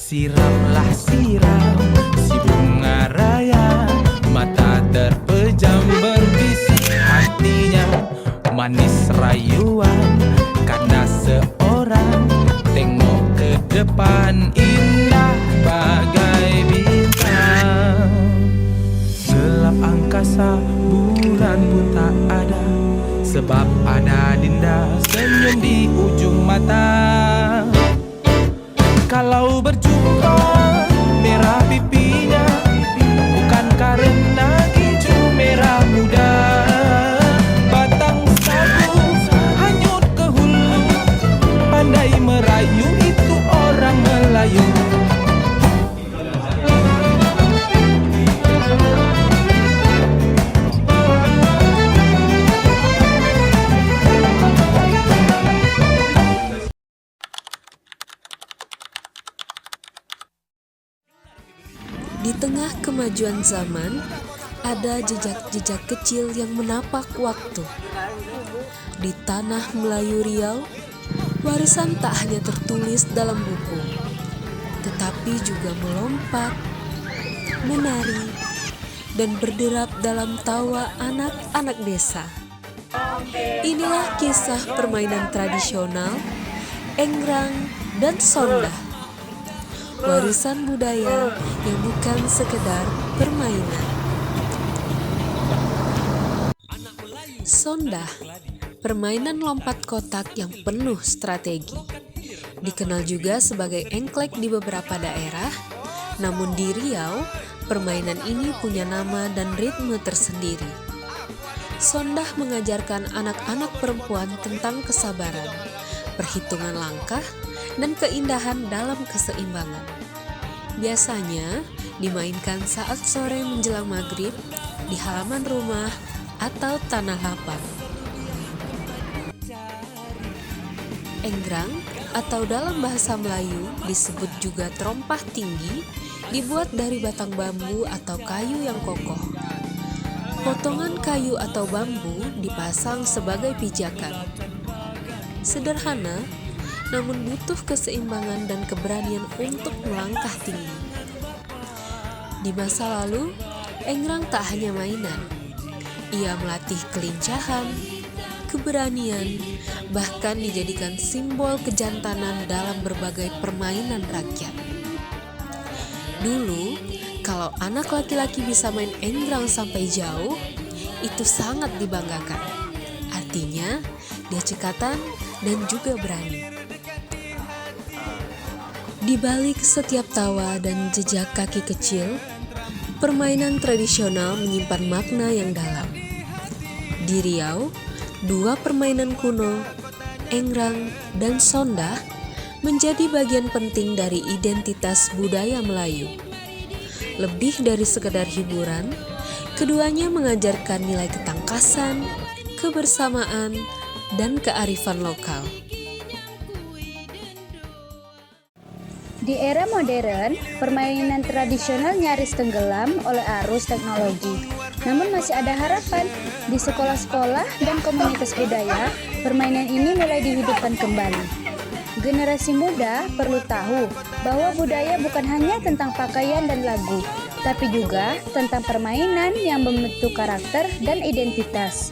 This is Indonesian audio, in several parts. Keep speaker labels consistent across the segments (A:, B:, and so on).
A: Siramlah siram si bunga raya, mata terpejam berbisik hatinya, manis rayuan karena seorang, tengok ke depan indah bagai bintang. Gelap angkasa, bulan pun tak ada, sebab ada Dinda senyum di ujung mata. Kalau berjumpa merah pipinya, bukan karena hijau merah muda. Batang sagu hanyut ke hulu, pandai merayu itu orang Melayu.
B: Di tengah kemajuan zaman, ada jejak-jejak kecil yang menapak waktu. Di tanah Melayu Riau, warisan tak hanya tertulis dalam buku, tetapi juga melompat, menari, dan berderap dalam tawa anak-anak desa. Inilah kisah permainan tradisional, enggrang, dan sondah. Warisan budaya yang bukan sekedar permainan. Sondah, permainan lompat kotak yang penuh strategi. Dikenal juga sebagai engklek di beberapa daerah, namun di Riau, permainan ini punya nama dan ritme tersendiri. Sondah mengajarkan anak-anak perempuan tentang kesabaran, perhitungan langkah, dan keindahan dalam keseimbangan. Biasanya dimainkan saat sore menjelang maghrib di halaman rumah atau tanah lapang. Enggrang atau dalam bahasa Melayu disebut juga terompah tinggi, dibuat dari batang bambu atau kayu yang kokoh. Potongan kayu atau bambu dipasang sebagai pijakan. Sederhana, namun butuh keseimbangan dan keberanian untuk melangkah tinggi. Di masa lalu, enggrang tak hanya mainan. Ia melatih kelincahan, keberanian, bahkan dijadikan simbol kejantanan dalam berbagai permainan rakyat. Dulu, kalau anak laki-laki bisa main enggrang sampai jauh, itu sangat dibanggakan. Artinya, dia cekatan dan juga berani. Di balik setiap tawa dan jejak kaki kecil, permainan tradisional menyimpan makna yang dalam. Di Riau, dua permainan kuno, enggrang dan sondah, menjadi bagian penting dari identitas budaya Melayu. Lebih dari sekedar hiburan, keduanya mengajarkan nilai ketangkasan, kebersamaan, dan kearifan lokal.
C: Di era modern, permainan tradisional nyaris tenggelam oleh arus teknologi. Namun masih ada harapan. Di sekolah-sekolah dan komunitas budaya, permainan ini mulai dihidupkan kembali. Generasi muda perlu tahu bahwa budaya bukan hanya tentang pakaian dan lagu, tapi juga tentang permainan yang membentuk karakter dan identitas.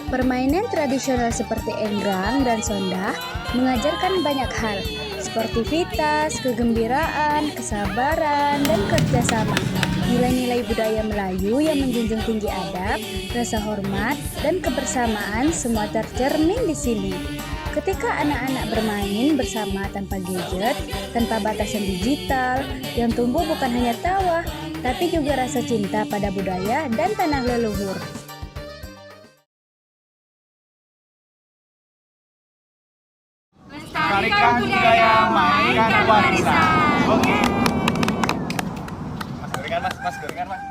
C: Permainan tradisional seperti enggrang dan sondah mengajarkan banyak hal, sportivitas, kegembiraan, kesabaran, dan kerjasama. Nilai-nilai budaya Melayu yang menjunjung tinggi adab, rasa hormat, dan kebersamaan semua tercermin di sini. Ketika anak-anak bermain bersama tanpa gadget, tanpa batasan digital, yang tumbuh bukan hanya tawa, tapi juga rasa cinta pada budaya dan tanah leluhur.
D: Lestarikan budaya, mainkan warisan. Oke. Mas gorengan mas.